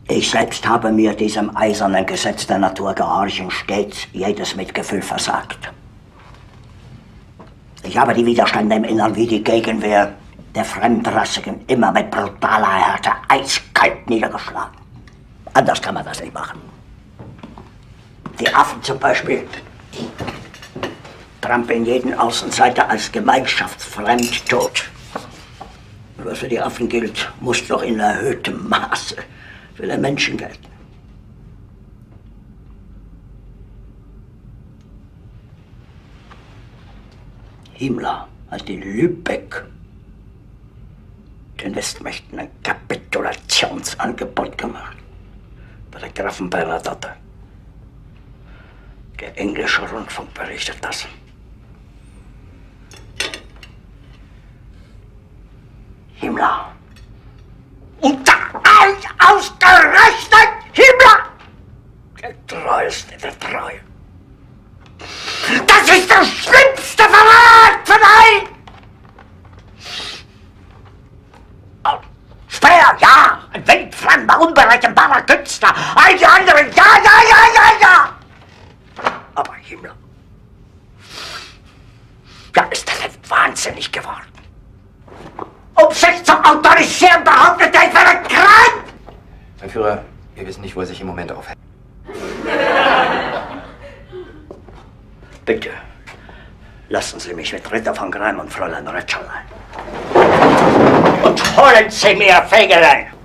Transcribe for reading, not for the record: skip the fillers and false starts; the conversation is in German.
Ich selbst habe mir diesem eisernen Gesetz der Natur gehorchen stets jedes Mitgefühl versagt. Ich habe die Widerstände im Innern wie die Gegenwehr der Fremdrassigen immer mit brutaler Härte eiskalt niedergeschlagen. Anders kann man das nicht machen. Die Affen zum Beispiel trampeln jeden Außenseiter als gemeinschaftsfremd tot. Und was für die Affen gilt, muss doch in erhöhtem Maße für den Menschen gelten. Himmler hat in Lübeck den Westmächten ein Kapitulationsangebot gemacht. Bei der Gräfin Bernadotte. Der englische Rundfunk berichtet das. Himmler. Und ausgerechnet Himmler! Der Treueste der Treue. Das ist der schlimmste Verrat von allen! Speer, ja! Ein wildfremder, unberechenbarer Künstler! All die anderen, ja! Aber Himmler... Ja, ist das jetzt wahnsinnig geworden? Um sich zu autorisieren, behauptet er, ich wäre krank! Mein Führer, wir wissen nicht, wo er sich im Moment aufhält. Bitte, lassen Sie mich mit Ritter von Greim und Fräulein Retscherlein. Und holen Sie mir Fegelein!